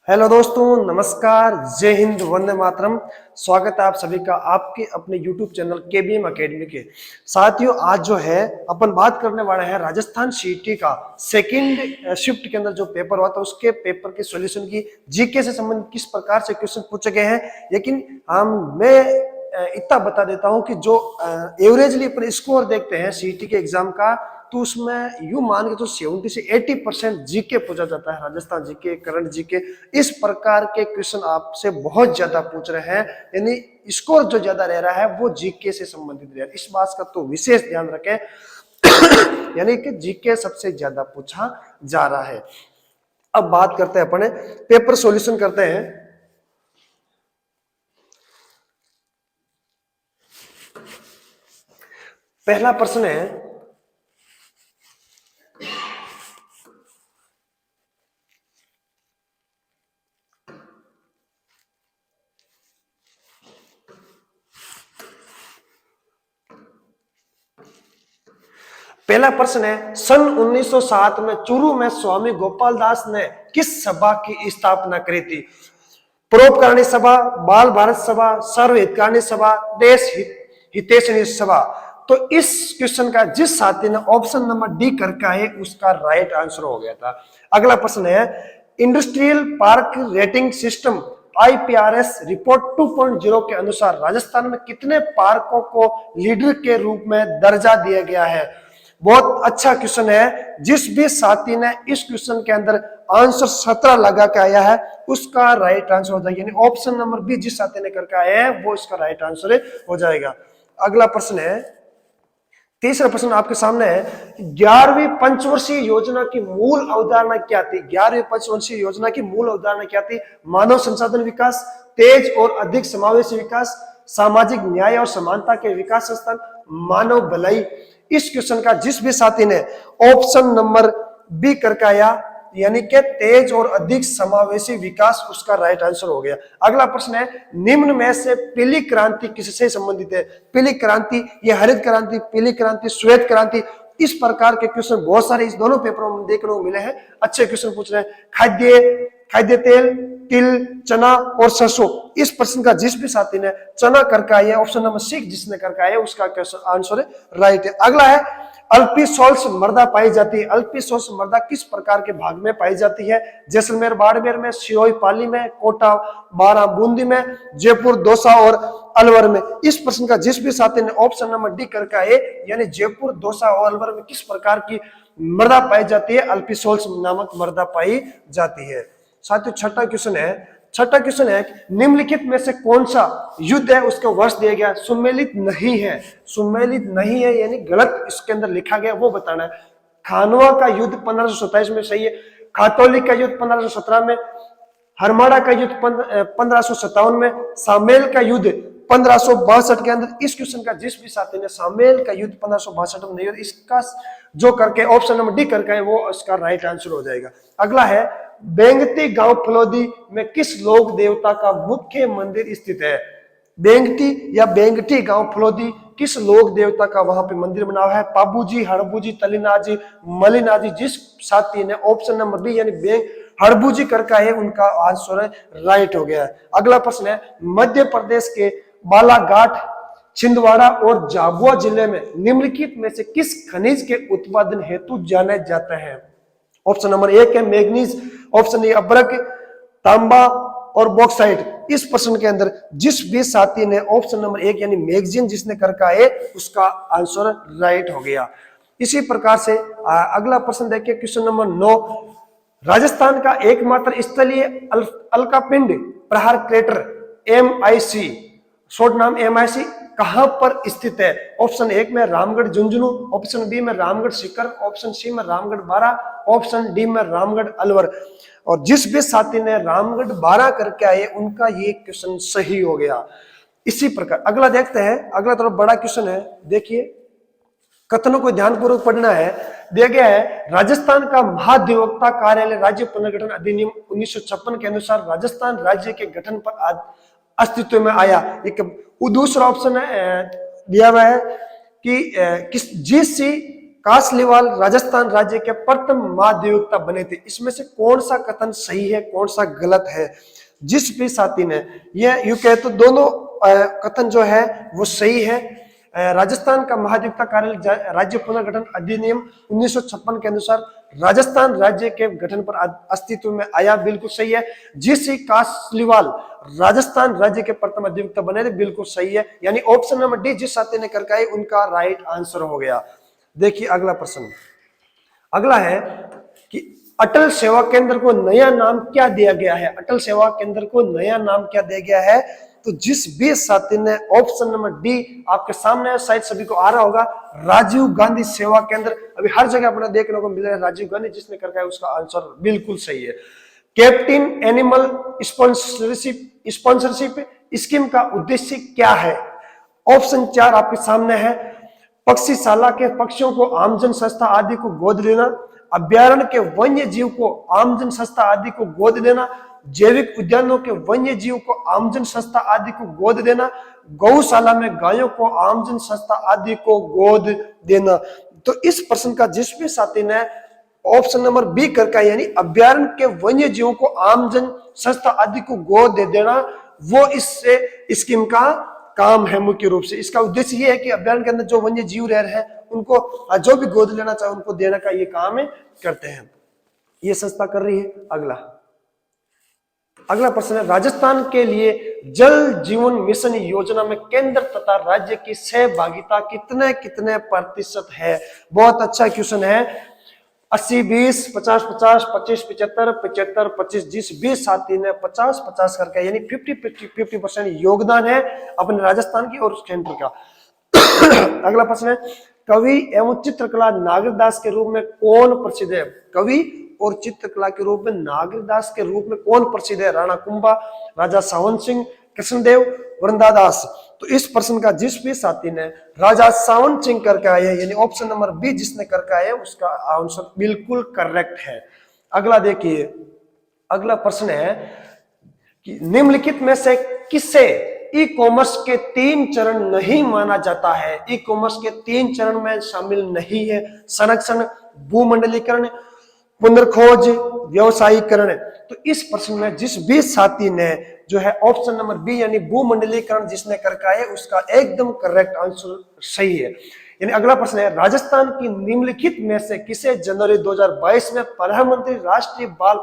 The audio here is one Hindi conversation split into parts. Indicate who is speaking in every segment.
Speaker 1: हेलो दोस्तों, नमस्कार, जय हिंद, वंदे मातरम। स्वागत है आप सभी का आपके अपने YouTube चैनल केबीएम एकेडमी के। साथियों, आज जो है अपन बात करने वाले हैं राजस्थान सीटी का सेकंड शिफ्ट के अंदर जो पेपर हुआ था उसके पेपर के सॉल्यूशन की जीके से संबंधित किस प्रकार से क्वेश्चन पूछे गए हैं। लेकिन मैं इतना बता देता हूं कि जो एवरेजली अपन स्कोर देखते हैं सीटी के एग्जाम का, तो उसमें यूं मान के तो 70 से 80% जीके पूछा जाता है। राजस्थान जीके, करंट जीके, इस प्रकार के क्वेश्चन आपसे बहुत ज्यादा पूछ रहे हैं। यानी स्कोर जो ज्यादा रह रहा है वो जीके से संबंधित रह रहा है। इस बात का तो विशेष ध्यान रखें। यानी कि जीके सबसे ज्यादा पूछा जा रहा है। अब बात करते हैं अपने पेपर सॉल्यूशन करते हैं। पहला प्रश्न है, पहला प्रश्न है, सन 1907 में चूरू में स्वामी गोपाल दास ने किस सभा की स्थापना करी थी? परोपकारिणी सभा, बाल भारत सभा, सर्वहितकारिणी सभा, देश हितैषणी सभा। तो इस क्वेश्चन का जिस साथी ने ऑप्शन नंबर डी करके है उसका राइट आंसर हो गया था। अगला प्रश्न है, industrial park rating system IPRS report 2.0 के अनुसार राजस्थान में कितने पार्कों को लीडर के रूप में दर्जा दिया गया है? बहुत अच्छा क्वेश्चन है। जिस भी साथी ने इस क्वेश्चन के अंदर आंसर 17 लगा के आया है उसका राइट आंसर हो जाएगा। यानी ऑप्शन नंबर बी जिस साथी ने करके आया है वो इसका राइट आंसर हो जाएगा। अगला प्रश्न है, तीसरा प्रश्न आपके सामने है, 11वीं पंचवर्षीय योजना की मूल अवधारणा क्या थी? 11वीं पंचवर्षीय योजना की मूल अवधारणा क्या थी? मानव संसाधन विकास, तेज और अधिक समावेशी विकास, सामाजिक न्याय और समानता के विकास संस्थान, मानव भलाई। इस क्वेश्चन का जिस भी साथी ने ऑप्शन नंबर बी करके आया यानी कि तेज और अधिक समावेशी विकास, उसका राइट आंसर हो गया। अगला प्रश्न है, निम्न में से पीली क्रांति किससे संबंधित है? पीली क्रांति, ये हरित क्रांति, पीली क्रांति, श्वेत क्रांति। इस प्रकार के क्वेश्चन बहुत सारे इस दोनों पेपरों में देखने को मिले हैं। अच्छे क्वेश्चन पूछ रहे हैं। खाद्य तेल, तिल, चना और सरसों। इस प्रश्न का जिस भी साथी ने चना करके आया, ऑप्शन नंबर 6 जिसने करके आया उसका आंसर राइट है। अगला है, अल्पीसोल्स मृदा पाई जाती है। अल्पीसोल्स मृदा किस प्रकार के भाग में पाई जाती है? जैसलमेर बाड़मेर में, सिरोही पाली में, कोटा बारां बूंदी में, जयपुर दौसा और अलवर में। इस प्रश्न का जिस भी साथी ने ऑप्शन नंबर डी करके आए यानी जयपुर दौसा और अलवर में किस प्रकार की मृदा पाई जाती है? अल्पीसोल्स नामक मृदा पाई जाती है। साथियों, छठा क्वेश्चन है, निम्नलिखित में से कौन सा युद्ध है उसका वर्ष दिया गया? सुमेलित नहीं है यानी गलत इसके अंदर लिखा गया, वो बताना है। खानवा का युद्ध 1527 में सही है, खातौली का युद्ध 1517 में, हरमाड़ा का युद्ध 1557 में, सामेल का युद्ध 1562 के अंदर। इस क्वेश्चन का जिस भी साथी ने सामेल का युद्ध 1562 में नहीं होता, इसका जो करके ऑप्शन नंबर डी करके है वो इसका राइट आंसर हो जाएगा। अगला है, बेंगटी गांव फलोदी में किस लोक देवता का मुख्य मंदिर स्थित है? बेंगटी या बेंगटी गांव फलोदी किस लोक देवता का वहां पे मंदिर बना हुआ है? पाबूजी, हड़बूजी, तलिनाजी, मलिनाजी। जिस साथी ने ऑप्शन नंबर बी यानी हड़बूजी करका है उनका आंसर राइट हो गया है। अगला प्रश्न है, मध्य प्रदेश के बालाघाट, छिंदवाड़ा और झाबुआ जिले में निम्नलिखित में से किस खनिज के उत्पादन हेतु जाने जाते हैं? ऑप्शन नंबर 1 है मैग्नीज, ऑप्शन ए अब्रक, तांबा और बॉक्साइट। इस प्रश्न के अंदर जिस भी साथी ने ऑप्शन नंबर 1 यानी मैग्जीन जिसने करके आए उसका आंसर राइट हो गया। इसी प्रकार से अगला प्रश्न देखिए, क्वेश्चन नंबर 9, राजस्थान का एकमात्र स्थलीय अल्कापिंड प्रहार क्रेटर MIC, शॉर्ट नाम MIC, कहां पर स्थित है? ऑप्शन 1 में रामगढ़ झुंझुनू, ऑप्शन बी में रामगढ़ सीकर, ऑप्शन सी में रामगढ़ बारा, ऑप्शन डी में रामगढ़ अलवर। और जिस भी साथी ने रामगढ़ बारा करके आए उनका ये क्वेश्चन सही हो गया। इसी प्रकार अगला देखते हैं। अगला थोड़ा बड़ा क्वेश्चन है, देखिए कथनों को ध्यानपूर्वक पढ़ना है। दिया गया है, राजस्थान का महाधिवक्ता कार्यालय राज्य पुनर्गठन अधिनियम 1956 के अनुसार राजस्थान राज्य के गठन पर अस्तित्व में आया। एक दूसरा ऑप्शन है दिया हुआ है कि किस GC कासलीवाल राजस्थान राज्य के प्रथम महाधिवक्ता बने थे। इसमें से कौन सा कथन सही है, कौन सा गलत है? जिस भी साथी ने यह यूं कहे तो दोनों कथन जो है वो सही है। राजस्थान का महाधिवक्ता कार्यालय राज्य पुनर्गठन अधिनियम 1956 के अनुसार राजस्थान राज्य के गठन पर अस्तित्व में आया, बिल्कुल सही है। जिस कासलीवाल राजस्थान राज्य के प्रथम अधिवक्ता बने थे, बिल्कुल सही है। यानी ऑप्शन नंबर डी जिस साथी ने करके उनका राइट आंसर हो गया। देखिए अगला प्रश्न, अगला है कि अटल सेवा केंद्र को नया नाम क्या दिया गया है? अटल सेवा केंद्र को नया नाम क्या दिया गया है? तो जिस भी साथी ने ऑप्शन नंबर डी आपके सामने है, शायद सभी को आ रहा होगा, राजीव गांधी सेवा केंद्र। अभी हर जगह अपना देखने को मिल रहा है राजीव गांधी, जिसने करके उसका आंसर बिल्कुल सही है। कैप्टन एनिमल स्पॉन्सरशिप स्कीम का उद्देश्य क्या है? ऑप्शन 4 आपके सामने है। पक्षीशाला के पक्षियों को आमजन संस्था आदि को गोद लेना, अभ्यारण्य के वन्य जीव को आमजन संस्था आदि को गोद लेना, जैविक उद्यानों के वन्य जीव को आमजन संस्था आदि को गोद देना, गौशाला में गायों को आमजन संस्था आदि को गोद देना। तो इस प्रश्न का जिस भी साथी ने ऑप्शन नंबर बी करके यानी अभ्यारण्य के वन्य जीवों को आमजन संस्था आदि को गोद दे देना, वो इससे स्कीम का काम है। मुख्य रूप से इसका उद्देश्य ये है कि अभ्यारण्य के अंदर जो वन्य जीव रह रहे हैं उनको जो भी गोद लेना चाहे उनको देने का ये काम करते हैं, ये संस्था कर रही है। अगला प्रश्न है, राजस्थान के लिए जल जीवन मिशन योजना में केंद्र तथा राज्य की सहभागिता कितने कितने प्रतिशत है? बहुत अच्छा क्वेश्चन है। 80-20, 50-50, 25-75, 75-25। जिस भी साथी ने 50-50 करके यानी 50% योगदान है अपने राजस्थान की और केंद्र का। अगला प्रश्न है, कवि एवं चित्रकला नागरदास के रूप में कौन प्रसिद्ध है? कवि और चित्रकला के रूप में नागरदास के रूप में कौन प्रसिद्ध है? राणा कुंभा, राजा सावन सिंह, कृष्णदेव, वृंदादास। तो इस प्रश्न का जिस भी साथी ने राजा सावन सिंह करके आए यानी ऑप्शन नंबर बी जिसने करके आए उसका आंसर बिल्कुल करेक्ट है। अगला देखिए, अगला प्रश्न है कि निम्नलिखित में से किसे ई कॉमर्स के 3 चरण नहीं माना जाता है? ई कॉमर्स के 3 चरण में शामिल नहीं है। संरक्षण, भूमंडलीकरण, पुनर्खोज, व्यवसायीकरण। तो इस प्रश्न में जिस भी साथी ने जो है ऑप्शन नंबर बी यानी भूमंडलीकरण जिसने करके आए उसका एकदम करेक्ट आंसर सही है। यानी अगला प्रश्न है, राजस्थान की निम्नलिखित में से किसे जनवरी 2022 में प्रधानमंत्री राष्ट्रीय बाल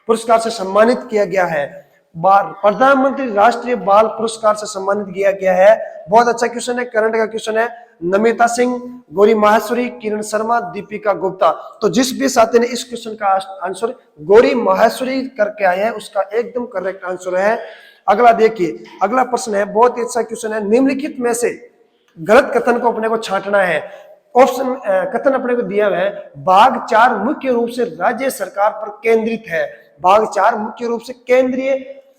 Speaker 1: पुरस्कार से सम्मानित किया गया है? प्रधानमंत्री राष्ट्रीय बाल पुरस्कार से सम्मानित किया गया है। बहुत अच्छा क्वेश्चन है, करंट का क्वेश्चन है। नमिता सिंह, गौरी माहेश्वरी, किरण शर्मा, दीपिका गुप्ता। तो जिस भी साथी ने इस क्वेश्चन का आंसर गौरी माहेश्वरी करके आए हैं उसका एकदम करेक्ट आंसर है। अगला देखिए, अगला प्रश्न है, बहुत ही अच्छा क्वेश्चन है। निम्नलिखित में से गलत कथन को अपने को छांटना है। ऑप्शन कथन अपने को दिया हुआ है, भाग 4 मुख्य रूप से राज्य सरकार पर केंद्रित है। भाग 4 मुख्य रूप से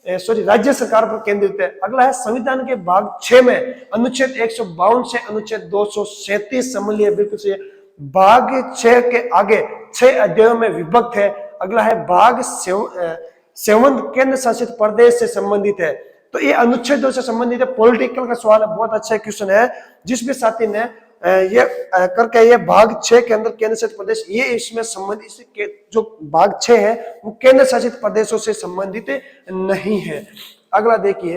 Speaker 1: राज्य सरकार पर केंद्रित है। अगला है, संविधान के भाग 6 में अनुच्छेद 152 से अनुच्छेद 237 सम्मिलित है, बिल्कुल सही है। भाग 6 के आगे 6 अध्यायों में विभक्त है। अगला है, भाग 7 केंद्र शासित प्रदेश से संबंधित है। तो ये अनुच्छेदों से संबंधित है, पॉलिटिकल का सवाल है, बहुत अच्छा क्वेश्चन है। जिस भी साथी ने ये करके ये भाग 6 के अंदर केंद्र शासित प्रदेश, ये इसमें संबंधित जो भाग 6 है वो केंद्र शासित प्रदेशों से संबंधित नहीं है। अगला देखिए,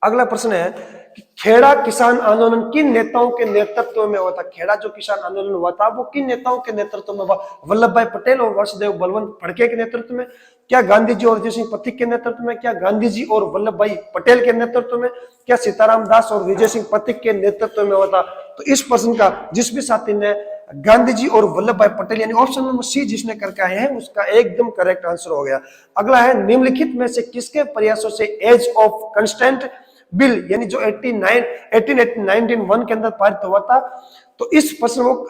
Speaker 1: अगला प्रश्न है कि खेड़ा किसान आंदोलन किन नेताओं के नेतृत्व में हुआ था? खेड़ा जो किसान आंदोलन हुआ था वो किन नेताओं के नेतृत्व में हुआ? वल्लभ भाई पटेल और वासुदेव बलवंत फड़के के नेतृत्व में? क्या गांधी जी और विजय सिंह पथिक के नेतृत्व में? क्या गांधी जी और वल्लभ भाई पटेल के नेतृत्व में? क्या सीताराम दास और विजय सिंह पथिक के नेतृत्व में हुआ था? तो इस प्रश्न का जिस भी साथी ने गांधी जी और वल्लभ भाई पटेल यानी ऑप्शन नंबर सी जिसने करके आए हैं उसका एकदम करेक्ट आंसर हो गया। अगला है, निम्नलिखित में से किसके प्रयासों से एज ऑफ कंस्टेंट बिल यानी जो 1991 के अंदर पारित हुआ था? तो इस प्रश्न वो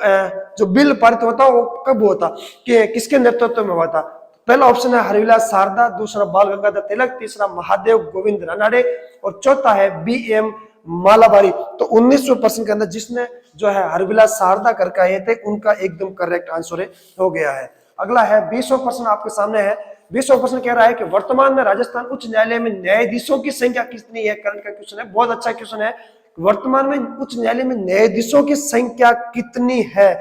Speaker 1: जो बिल पारित हुआ था वो कब हुआ था, कि किसके नेतृत्व में हुआ था? पहला ऑप्शन है हरविलास शारदा, दूसरा बाल गंगाधर तिलक, तीसरा महादेव गोविंद रानड़े और चौथा है BM मालाबारी। तो 1900 प्रश्न के अंदर जिसने जो है हरविलास शारदा करके आए थे उनका एकदम करेक्ट आंसर हो गया है। अगला है 20वां प्रश्न आपके सामने है। 20वां प्रश्न कह रहा है कि वर्तमान में राजस्थान उच्च न्यायालय में न्यायाधीशों की संख्या कितनी है? करंट का क्वेश्चन है, बहुत अच्छा क्वेश्चन है। वर्तमान में उच्च न्यायालय में न्यायाधीशों की संख्या कितनी है?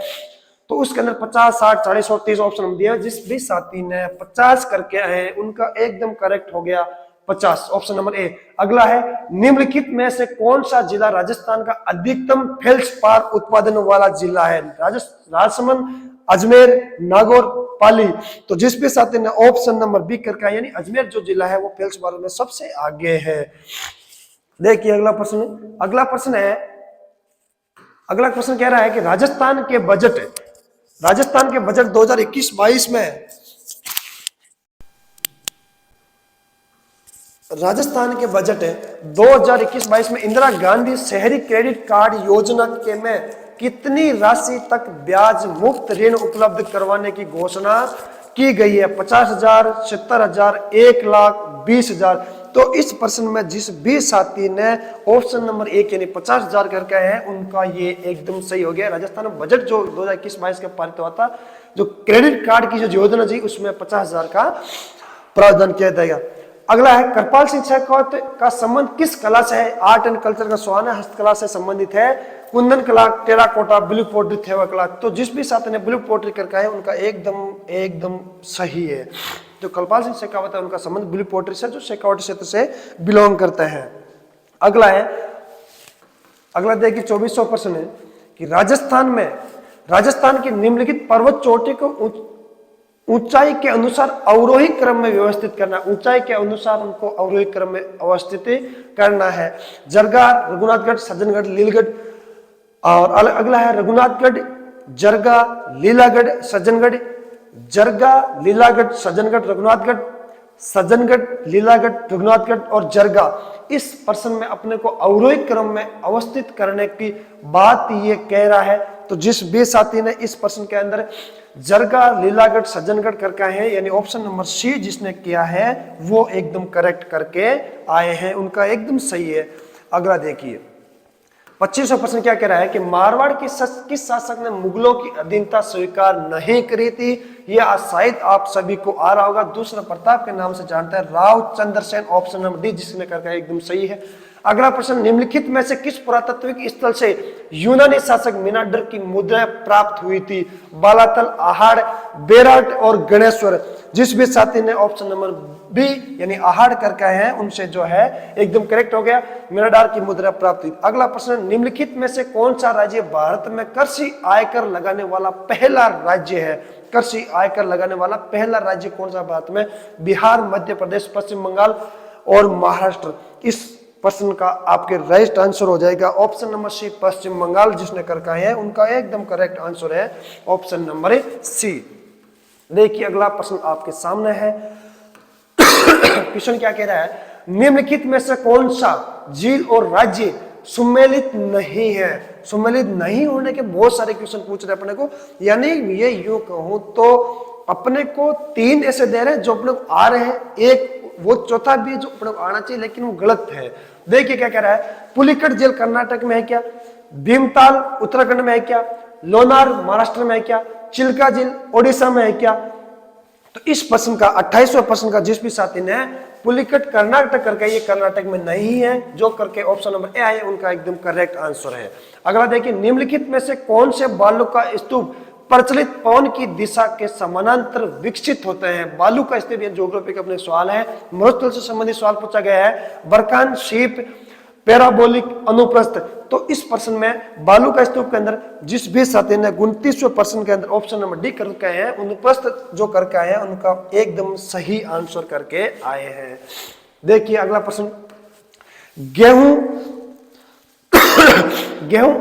Speaker 1: तो उसके अंदर 50, 60, 40 और 30 ऑप्शन हम दिया। जिस भी साथी ने 50 करके आए उनका एकदम करेक्ट हो गया 50, ऑप्शन नंबर ए। अगला है, निम्नलिखित में से कौन सा जिला राजस्थान का अधिकतम फेल्सपार उत्पादन वाला जिला है? राजसमंद, अजमेर, नागौर, पाली। तो जिस भी साथी ने ऑप्शन नंबर बी करके आए, यानी अजमेर जो जिला है वो फेल्सपार में सबसे आगे है। देखिए अगला प्रश्न, अगला प्रश्न कह रहा है कि राजस्थान के बजट 2021-22 में, राजस्थान के बजट 2021-22 में इंदिरा गांधी शहरी क्रेडिट कार्ड योजना के में कितनी राशि तक ब्याज मुक्त ऋण उपलब्ध करवाने की घोषणा की गई है? 50,000, 70,000, 1,00,000, 20,000। तो इस प्रश्न में जिस भी साथी ने ऑप्शन नंबर 1 यानी 50,000 करके है उनका ये एकदम सही हो गया। राजस्थान बजट जो 2021-22 का पारित हुआ था, जो क्रेडिट कार्ड की जो योजना थी उसमें 50,000 का प्रावधान किया जाएगा। अगला है, कृपाल सिंह शेखावत का संबंध किस कला से है? आर्ट एंड कल्चर का स्वाना हस्तकला से संबंधित है, कुंदन कला, टेराकोटा, ब्लू पोट्री, थेवा कला। तो जिस भी साथी ने ब्लू पोट्री करके है उनका एकदम सही है। जो कृपाल सिंह शेखावत है उनका संबंध ब्लू पोट्री से, जो शेखावत क्षेत्र से बिलोंग करते हैं। अगला देखिए 2400 प्रश्न है कि राजस्थान की निम्नलिखित पर्वत चोटी को ऊंचाई के अनुसार अवरोही क्रम में व्यवस्थित करना, ऊंचाई के अनुसार उनको अवरोही क्रम में अवस्थित करना है। जरगा, रघुनाथगढ़, सज्जनगढ़, लीलगढ़। और अगला है रघुनाथगढ़, जरगा, लीलागढ़, सज्जनगढ़, जरगा, लीलागढ़, सज्जनगढ़, रघुनाथगढ़, सज्जनगढ़, लीलागढ़, रघुनाथगढ़ और जरगा। इस प्रश्न में अपने को अवरोही क्रम में अवस्थित करने की बात ये कह रहा है। तो जिस भी साथी ने इस प्रश्न के अंदर जरगा, लीलागढ़, सज्जनगढ़ करके आए हैं, यानी ऑप्शन नंबर सी जिसने किया है वो एकदम करेक्ट करके आए हैं, उनका एकदम सही है। अगला देखिए 25वां प्रश्न क्या कह रहा है कि मारवाड़ किस शासक ने मुगलों की अधीनता स्वीकार नहीं करी थी? यह शायद आप सभी को आ रहा होगा, दूसरा प्रताप के नाम से जानते हैं, Rao Chandrasen, option number D जिसने करके एकदम सही है। अगला प्रश्न, निम्नलिखित में से किस पुरातात्विक स्थल से यूनानी शासक मिनांडर की मुद्रा प्राप्त हुई थी? बालातल, आहाड़, बेराट और गणेश्वर। जिस भी साथी ने ऑप्शन नंबर बी यानी आहाड़ करके आए हैं उनसे जो है एकदम करेक्ट हो गया, मिनांडर की मुद्रा प्राप्त हुई। अगला प्रश्न, निम्नलिखित में से कौन सा राज्य भारत में कृषि आयकर लगाने वाला पहला राज्य है? कृषि आयकर लगाने वाला पहला राज्य कौन सा भारत में? बिहार, मध्य प्रदेश, पश्चिम बंगाल और महाराष्ट्र। इस प्रश्न का आपके राइट आंसर हो जाएगा ऑप्शन नंबर सी, पश्चिम बंगाल जिसने करके आए हैं उनका एकदम करेक्ट आंसर है ऑप्शन नंबर सी। देखिए अगला प्रश्न आपके सामने है। क्वेश्चन क्या कह रहा है, निम्नलिखित में से कौन सा झील और राज्य सम्मिलित नहीं है? सम्मिलित नहीं होने के बहुत सारे क्वेश्चन पूछ रहे अपने को, यानी ये यूं कहूं तो अपने को 3 ऐसे दे रहे हैं जो अपने को आ रहे हैं, एक वो चौथा भी जो अपने को आना चाहिए लेकिन वो गलत है। देखिए क्या कह रहा है, पुलिकट झील कर्नाटक में है क्या? भीमताल उत्तराखंड में है क्या? लोनार महाराष्ट्र में है क्या? चिल्का झील ओडिशा में है क्या? तो इस प्रश्न का 28वें प्रश्न का जिस भी साथी ने पुलिकट कर्नाटक करके, ये कर्नाटक में नहीं है, जो करके ऑप्शन नंबर ए है उनका एकदम करेक्ट आंसर है। अगला देखिए, निम्नलिखित में से कौन से बालू का स्तूप प्रचलित पवन की दिशा के समानांतर विकसित होते हैं? बालू का स्तूप, ये ज्योग्राफी का अपने सवाल है, मरुस्थल से संबंधित सवाल पूछा गया है। बरकान, शीप, पैराबोलिक, अनुप्रस्थ। तो इस प्रश्न में बालू का स्तूप के अंदर जिस भी साथी ने 29वें प्रश्न के अंदर ऑप्शन नंबर डी करके आए हैं, अनुप्रस्थ जो करके आए हैं उनका एकदम सही आंसर करके आए हैं। देखिए अगला प्रश्न, गेहूं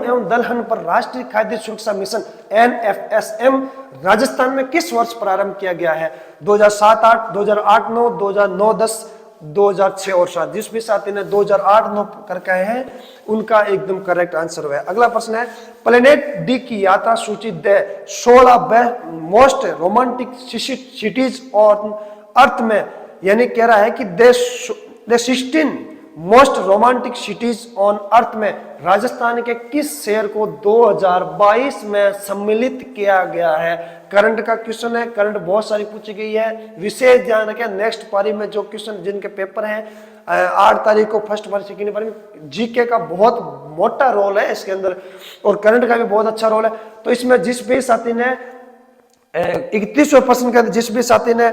Speaker 1: एवं दलहन पर राष्ट्रीय खाद्य सुरक्षा मिशन NFSM राजस्थान में किस वर्ष प्रारंभ किया गया है? 2007-8, 2008-9, 2009-10, 2006 और 7। जिस भी साथी ने 2008-9 करके आए हैं उनका एकदम करेक्ट आंसर है। अगला प्रश्न है, प्लेनेट डी की यात्रा सूची दे 16 most romantic CTs on earth में, यानी कह रहा है कि दे 16 most romantic CTs on earth में राजस्थान के किस शहर को 2022 में सम्मिलित किया गया है? करंट का क्वेश्चन है, करंट बहुत सारी पूछी गई है, विशेष ध्यान रखें। नेक्स्ट पारी में जो क्वेश्चन जिनके पेपर हैं 8 तारीख को फर्स्ट पारी सेकेंड पारी में, जीके का बहुत मोटा रोल है इसके अंदर और करंट का भी बहुत अच्छा रोल है। तो इसमें जिस भी साथी ने 31वें प्रश्न के अंदर जिस भी साथी ने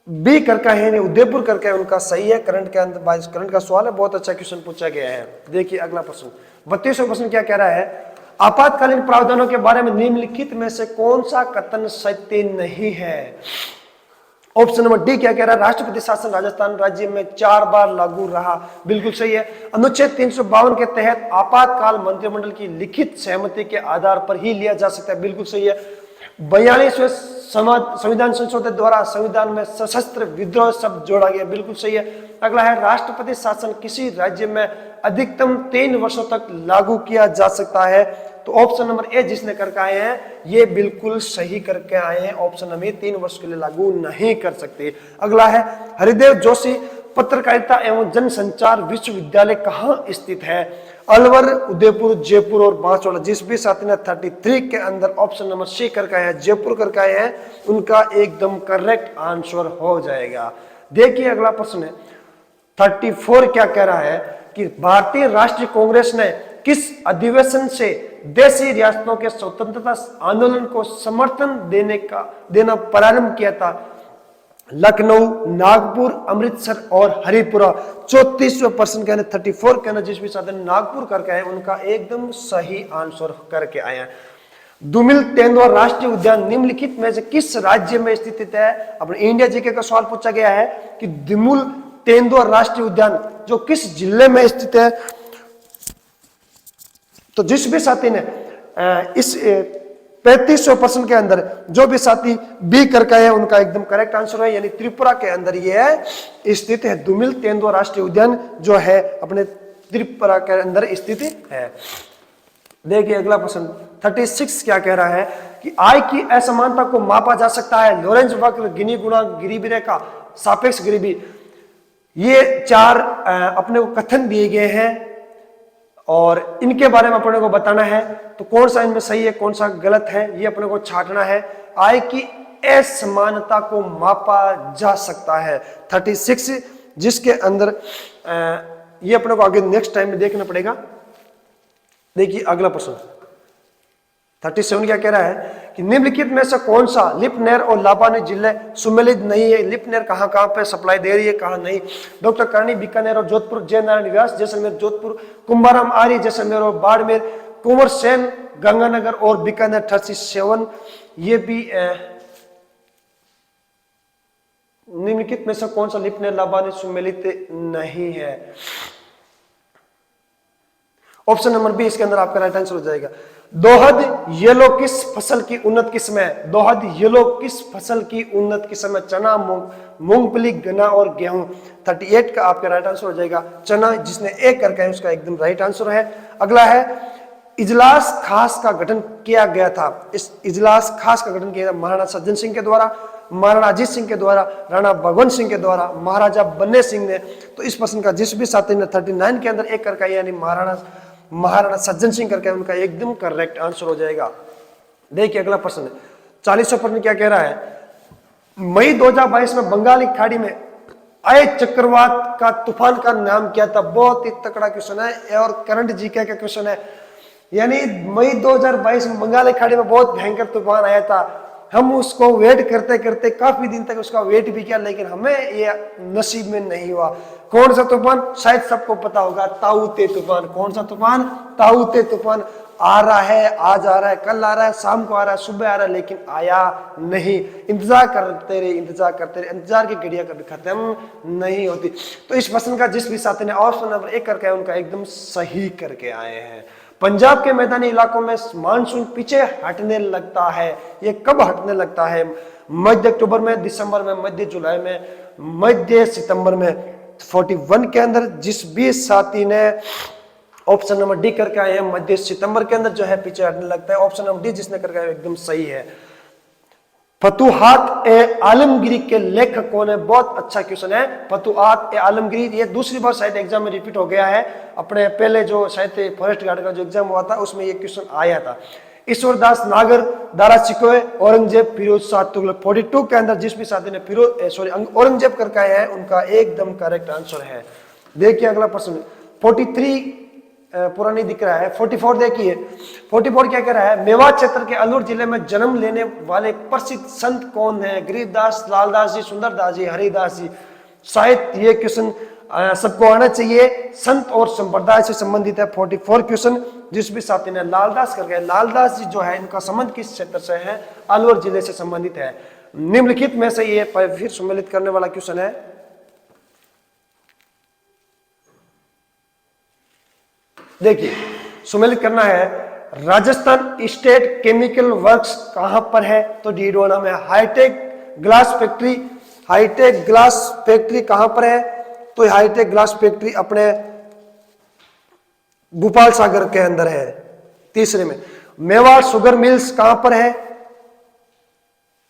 Speaker 1: बी करका है उदयपुर करके उनका सही है। करंट के अंदर करंट का सवाल है, बहुत अच्छा क्वेश्चन पूछा गया है। देखिए अगला प्रश्न 32वां प्रश्न क्या कह रहा है? आपातकालीन प्रावधानों के बारे में निम्नलिखित में से कौन सा कथन सत्य नहीं है? ऑप्शन नंबर डी क्या कह रहा है? राष्ट्रपति शासन राजस्थान राज्य में 4 बार लागू रहा, बिल्कुल सही है। अनुच्छेद 352 के तहत आपातकाल मंत्रिमंडल की लिखित सहमति के आधार पर ही लिया जा सकता है, बिल्कुल सही है। 42वें संविधान संशोधन द्वारा संविधान में सशस्त्र विद्रोह शब्द जोड़ा गया, बिल्कुल सही है। अगला है राष्ट्रपति शासन किसी राज्य में अधिकतम 3 वर्षों तक लागू किया जा सकता है। तो ऑप्शन नंबर ए जिसने करके आए हैं ये बिल्कुल सही करके आए हैं। ऑप्शन नंबर 3 वर्ष के लिए लागू नहीं कर सकते। अगला है हरिदेव जोशी पत्रकारिता एवं जनसंचार विश्वविद्यालय कहाँ स्थित है? अलवर, उदयपुर, जयपुर और बांसवाड़ा। जिस भी साथी ने 33 के अंदर ऑप्शन नंबर सी करके आए हैं, जयपुर करके आए हैं, उनका एकदम करेक्ट आंसर हो जाएगा। देखिए अगला प्रश्न है 34 क्या कह रहा है कि भारतीय राष्ट्रीय कांग्रेस ने किस अधिवेशन से देशी रियासतों के स्वतंत्रता आंदोलन को समर्थन देना प्रारंभ किया था? लखनऊ, नागपुर, अमृतसर और हरिपुरा। 34वें प्रश्न के अंदर 34 के अंदर जिस भी साधन नागपुर करके आए उनका एकदम सही आंसर करके आए हैं। दुमिल तेंदुआ राष्ट्रीय उद्यान निम्नलिखित में से किस राज्य में स्थित है? अपने इंडिया जीके का सवाल पूछा गया है कि दुमिल तेंदुआ राष्ट्रीय उद्यान जो किस जिले में स्थित है? तो जिस भी साथी ने इस 35वें प्रश्न के अंदर जो भी साथी बी करके है उनका एकदम करेक्ट आंसर है, यानी त्रिपुरा के अंदर ये स्थित है। दुमिल तेंदुआ राष्ट्रीय उद्यान जो है अपने त्रिपुरा के अंदर स्थित है। देखिए अगला प्रश्न 36 क्या कह रहा है कि आय की असमानता को मापा जा सकता है? लोरेंज वक्र, गिनी गुणांक, गरीबी रेखा, सापेक्ष गरीबी। ये 4 अपने को कथन दिए गए हैं और इनके बारे में अपने को बताना है। तो कौन सा इनमें सही है कौन सा गलत है ये अपने को छांटना है। आय की असमानता को मापा जा सकता है 36, जिसके अंदर ये अपने को आगे नेक्स्ट टाइम में देखना पड़ेगा। देखिए अगला प्रश्न 37 क्या कह रहा है कि निम्नलिखित में से कौन सा लिपनेर और लाबानी जिले सुमेलित नहीं है? लिपनेर कहां कहां पे सप्लाई दे रही है कहां नहीं? डॉक्टर करणी बीकानेर और जोधपुर, जय नारायण व्यास जैसलमेर जोधपुर, कुंभाराम आर्य जैसलमेर और बाड़मेर, कुंवर सेन गंगानगर और बीकानेर 37। ये भी निम्नलिखित में से कौन सा लिपनेर लाबानी सुमेलित नहीं है? ऑप्शन नंबर बी इसके अंदर आपका राइट आंसर हो जाएगा। दोहद येलो किस फसल की उन्नत किस्म है? दोहद येलो किस फसल की उन्नत किस्म है? चना, मूंगफली, गन्ना और गेहूं। 38 का आपका राइट आंसर हो जाएगा चना, जिसने ए करके है उसका एकदम राइट आंसर है। अगला है इजलास खास का गठन किया गया था। इस इजलास खास का गठन किया था महाराणा सज्जन सिंह के द्वारा, महाराणा अजीत सिंह के द्वारा, राणा भगवंत सिंह के द्वारा, महाराजा बन्ने सिंह ने। तो इस प्रश्न का जिस भी साथी ने 39 के अंदर एक करके यानी महाराणा सज्जन सिंह करके उनका एकदम करेक्ट आंसर हो जाएगा। देखिए अगला प्रश्न है 40वां प्रश्न क्या कह रहा है? मई 2022 में बंगाली खाड़ी में आए चक्रवात का तूफान का नाम क्या था? बहुत ही तकड़ा क्वेश्चन है और करंट जीके का क्वेश्चन है। यानी मई 2022 में बंगाली खाड़ी में बहुत भयंकर तूफान आया था। हम उसको वेट करते करते काफी दिन तक उसका वेट भी किया, लेकिन हमें ये नसीब में नहीं हुआ। कौन सा तूफान? शायद सबको पता होगा, ताऊते तूफान। कौन सा तूफान? ताऊते तूफान। आ रहा है, आज आ रहा है, कल आ रहा है, शाम को आ रहा है, सुबह आ रहा है, लेकिन आया नहीं। इंतजार करते रहे, इंतजार की घड़ियां कभी खत्म नहीं होती। तो इस प्रश्न का जिस भी साथी ने ऑप्शन नंबर 1 करके उनका एकदम सही करके आए हैं। पंजाब के मैदानी इलाकों में मानसून पीछे हटने लगता है। ये कब हटने लगता है? मध्य अक्टूबर में, दिसंबर में, मध्य जुलाई में, मध्य सितंबर में। 41 के अंदर जिस भी साथी ने ऑप्शन नंबर डी करके आए हैं मध्य सितंबर के अंदर जो है पीछे हटने लगता है। ऑप्शन नंबर डी जिसने करके आए एकदम सही है। फतुहात ए आलमगिरी के लेखक कौन है? बहुत अच्छा क्वेश्चन है। फतुहात ए आलमगिरी, ये दूसरी बार शायद एग्जाम में रिपीट हो गया है। अपने पहले जो शायद फॉरेस्ट गार्ड का जो एग्जाम हुआ था उसमें ये क्वेश्चन आया था। ईश्वरदास नागर, दारा शिकोह, औरंगजेब, फिरोज शाह तुगलक। 42 के अंदर जिस भी साथी ने औरंगजेब करके आया है उनका एकदम करेक्ट आंसर है। देखिए अगला प्रश्न 43 पुरानी दिख रहा है। 44 देखिए, 44 क्या कह रहा है? मेवात क्षेत्र के अलवर जिले में जन्म लेने वाले प्रसिद्ध संत कौन है? गरीबदास, लालदास जी, सुंदरदास जी, हरिदास जी। शायद ये क्वेश्चन सबको आना चाहिए, संत और संप्रदाय से संबंधित है। 44 क्वेश्चन जिस भी साथी ने लालदास करके, लालदास जी जो है इनका संबंध किस क्षेत्र से है? अलवर जिले से संबंधित है। निम्नलिखित में से ये फिर सम्मिलित करने वाला क्वेश्चन है। देखिए सम्मिलित करना है, राजस्थान स्टेट केमिकल वर्क्स कहां पर है? तो डीडवाना में। High tech glass factory, high tech glass factory कहां पर है? तो हाईटेक ग्लास फैक्ट्री अपने भोपाल सागर के अंदर है। तीसरे में मेवाड़ शुगर मिल्स कहां पर है?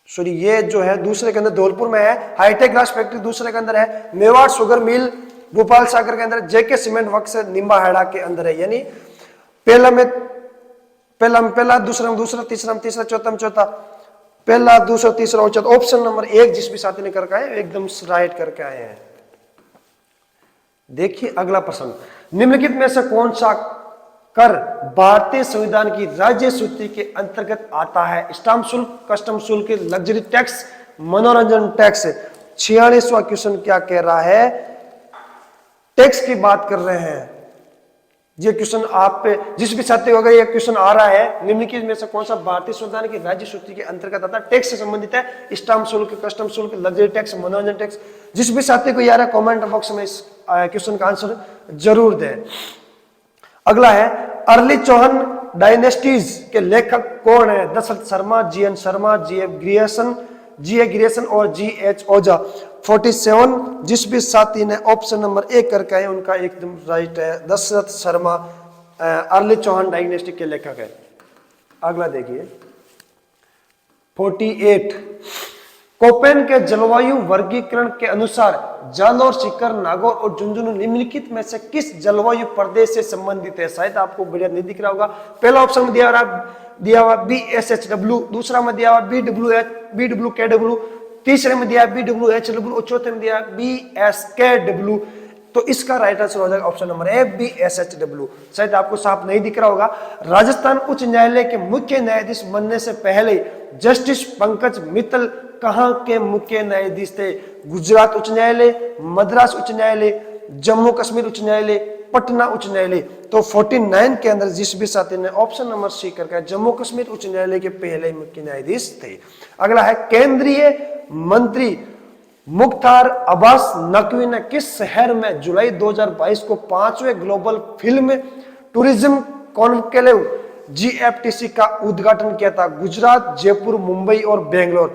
Speaker 1: सॉरी ये जो है दूसरे के अंदर धौलपुर में है। हाईटेक ग्लास फैक्ट्री दूसरे के अंदर है। मेवाड़ शुगर मिल भोपाल सागर के अंदर। जेके सीमेंट वर्क्स निम्बाहेड़ा के अंदर है। यानी पहला में पहला, दूसरा में दूसरा, तीसरा में तीसरा, चौथा में चौथा, पहला, दूसरा, तीसरा और चौथा। ऑप्शन नंबर 1 जिस भी साथी ने करके आए एकदम राइट करके आए हैं। देखिए अगला प्रश्न, निम्नलिखित में से कौन सा कर भारतीय संविधान की राज्य सूची के अंतर्गत आता है? स्टाम्प शुल्क, कस्टम शुल्क, लग्जरी टैक्स, मनोरंजन टैक्स। 46वां क्वेश्चन क्या कह रहा है? टैक्स की बात कर रहे हैं। ये क्वेश्चन आप पे जिस भी छात्र को अगर ये क्वेश्चन आ रहा है, निम्नलिखित में से कौन सा भारतीय संविधान की राज्य सूची के अंतर्गत आता है? टैक्स से संबंधित है। स्टाम्प शुल्क, कस्टम शुल्क, लग्जरी टैक्स, मनोरंजन टैक्स। जिस भी छात्र को यार कमेंट बॉक्स में इस क्वेश्चन का आंसर जरूर दें। अगला है, अर्ली चौहान डायनेस्टीज के लेखक कौन है? दशरथ शर्मा, जीएन शर्मा, जीए ग्रियर्सन और जीएच ओझा। 47 जिस भी साथी ने ऑप्शन नंबर 1 करके है उनका एकदम राइट है। दशरथ शर्मा अर्ली चौहान डायनेस्टी के लेखक है। अगला देखिए 48, कोपेन के जलवायु वर्गीकरण के अनुसार जालौर, सीकर, नागौर और झुंझुनू निम्नलिखित में से किस जलवायु प्रदेश से संबंधित है? शायद आपको बढ़िया नहीं दिख रहा होगा। पहला ऑप्शन में दिया हुआ BSHW, दूसरा में दिया हुआ BWKW, तीसरे में दिया BWHW और चौथे में दिया BSKW। तो इसका राइट आंसर हो जाएगा ऑप्शन नंबर ए BSHW। शायद आपको साफ नहीं दिख रहा होगा। राजस्थान उच्च न्यायालय के मुख्य न्यायाधीश बनने से पहले जस्टिस पंकज मित्तल कहां के मुख्य न्यायाधीश थे? गुजरात उच्च न्यायालय, मद्रास उच्च न्यायालय, जम्मू कश्मीर उच्च न्यायालय, पटना उच्च न्यायालय। तो 49 के अंदर जिस भी साथी ने ऑप्शन नंबर सी करके जम्मू कश्मीर उच्च न्यायालय के पहले मुख्य न्यायाधीश थे। अगला है, केंद्रीय मंत्री मुख्तार अब्बास नकवी ने किस शहर में जुलाई 2022 को 5वें global film tourism conclave GFTC का उद्घाटन किया था? गुजरात, जयपुर, मुंबई और बेंगलोर।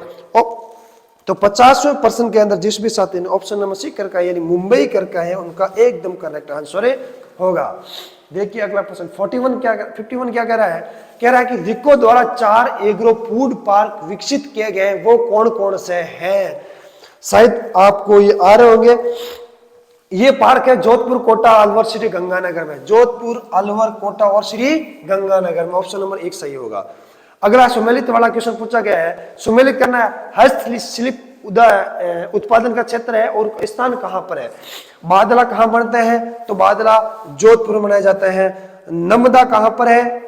Speaker 1: तो 50वें प्रश्न के अंदर जिस भी साथी ने ऑप्शन नंबर सी करके यानी मुंबई करके है उनका एकदम करेक्ट आंसर होगा। देखिए अगला प्रश्न 51 क्या कह रहा है? कह रहा है कि रिको द्वारा 4 एग्रो फूड पार्क विकसित किए गए वो कौन कौन से हैं? शायद आपको ये आ रहे होंगे। ये पार्क है जोधपुर, कोटा, अलवर, श्री गंगानगर में। जोधपुर, अलवर, कोटा और श्री गंगानगर में। ऑप्शन नंबर 1 सही होगा। अगला सुमेलित वाला क्वेश्चन पूछा गया है। सुमेलित करना है, हस्तशिल्प उत्पादन का क्षेत्र है और स्थान कहां पर है? बादला कहां बनते हैं? तो बादला जोधपुर में बनाए जाते हैं। नर्मदा कहां पर है?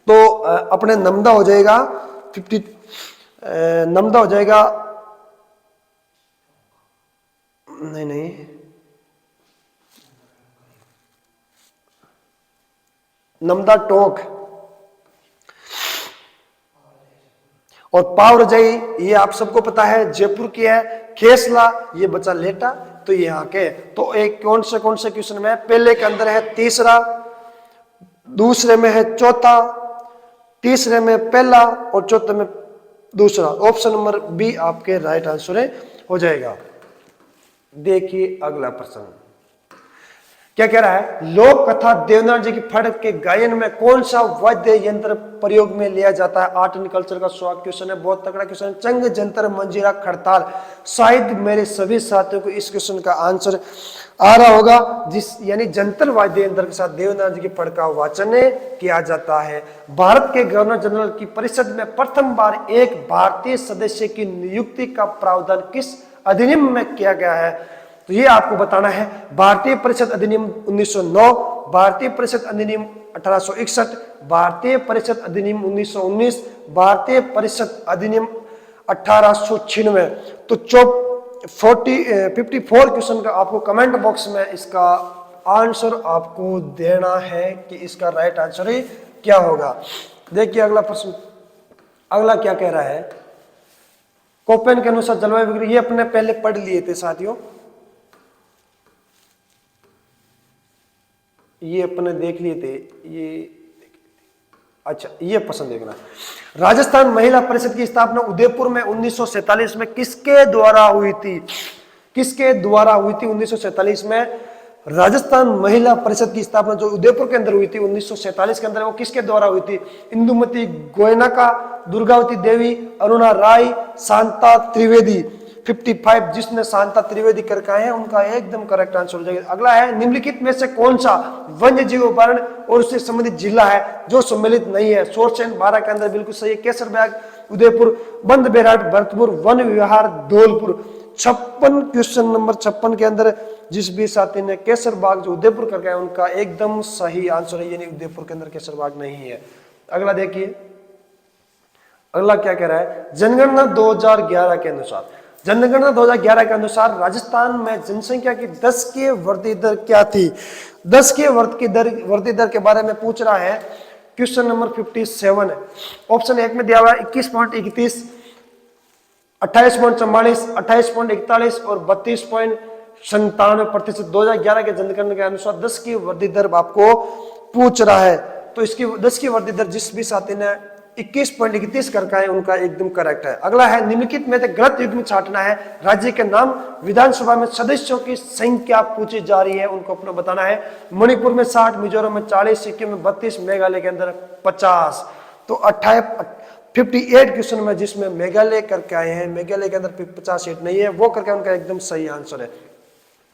Speaker 1: तो अपने नर्मदा हो जाएगा 50, नर्मदा हो जाएगा नहीं नर्मदा टोंक और पावरजाई ये आप सबको पता है जयपुर की है। खेसला ये बचा लेटा तो ये यहाँ के। तो एक कौन से क्वेश्चन में? पहले के अंदर है तीसरा, दूसरे में है चौथा, तीसरे में पहला और चौथे में दूसरा। ऑप्शन नंबर बी आपके राइट आंसर हो जाएगा। देखिए अगला प्रश्न, क्या कह रहा है, लोक कथा देवनाथ जी की फड़ के गायन में कौन सा वाद्य यंत्र प्रयोग में लिया जाता है। आर्ट एंड कल्चर का स्वागत क्वेश्चन है, बहुत तगड़ा क्वेश्चन है। चंग, जंतर, मंजीरा, खड़ताल। शायद मेरे सभी साथियों को इस क्वेश्चन का आंसर आ रहा होगा, जिस यानी जंतर वाद्य यंत्र के साथ देवनाथ जी की फड़ का वाचन किया जाता है। भारत के गवर्नर जनरल की परिषद में प्रथम बार एक भारतीय सदस्य की नियुक्ति का प्रावधान किस अधिनियम में किया गया है। तो ये आपको बताना है, भारतीय परिषद अधिनियम 1909, भारतीय परिषद अधिनियम 1861, भारतीय परिषद अधिनियम 1919, भारतीय परिषद अधिनियम 1896। तो 54 क्वेश्चन का आपको कमेंट बॉक्स में इसका आंसर आपको देना है कि इसका राइट आंसर ही क्या होगा। देखिए अगला प्रश्न, अगला क्या कह रहा है, कोपेन के अनुसार जलवायु विज्ञान, ये अपने पहले पढ़ लिए थे साथियों, ये अपने देख लिए थे ये। अच्छा ये प्रश्न देखना, राजस्थान महिला परिषद की स्थापना उदयपुर में 1947 में किसके द्वारा हुई थी। किसके द्वारा हुई थी 1947 में राजस्थान महिला परिषद की स्थापना जो उदयपुर के अंदर हुई थी 1947 के अंदर, वो किसके द्वारा हुई थी। इंदुमती गोयनका, दुर्गावती देवी, अरुणा राय, शांता त्रिवेदी। 55 जिसने शांता त्रिवेदी करके आए हैं उनका एकदम करेक्ट आंसर हो जाएगा। अगला है, निम्नलिखित में से कौन सा वन्य जीव अभयारण्य और उससे संबंधित जिला है जो सम्मिलित नहीं है। सोरचैन 12 के अंदर बिल्कुल सही है, केसरबाग उदयपुर, बंद बेराट भरतपुर, वन विहार धौलपुर। 56 क्वेश्चन नंबर 56 के अंदर जिस भी साथी ने केसरबाग जो उदयपुर करके आए उनका एकदम सही आंसर है, यानी उदयपुर के अंदर केसरबाग नहीं है। अगला देखिए, अगला क्या कह रहा है, जनगणना 2011 के अनुसार, जनगणना 2011 के अनुसार राजस्थान में जनसंख्या की 10 की वृद्धि दर क्या थी। 10 की वृद्धि दर के बारे में पूछ रहा है, क्वेश्चन नंबर 57 है। ऑप्शन 1 में दिया हुआ 21.31, 28.44, 28.41 और 32.97%। 2011 के जनगणना के अनुसार 10 की वृद्धि दर आपको पूछ रहा है। तो इसकी 10 की वृद्धि दर जिस भी साथी ने 21.31 करका है उनका एकदम करेक्ट है। अगला है, निम्नलिखित में से गलत युग्म छांटना है। राज्य के नाम, विधानसभा में सदस्यों की संख्या पूछी जा रही है, उनको अपना बताना है। मणिपुर में 60, मिजोरम में 40, सिक्किम में 32, मेघालय के अंदर 50। तो 58 क्वेश्चन में जिसमें मेघालय करके आए हैं, मेघालय के अंदर 50 सीट नहीं है, वो करके उनका एकदम सही आंसर है।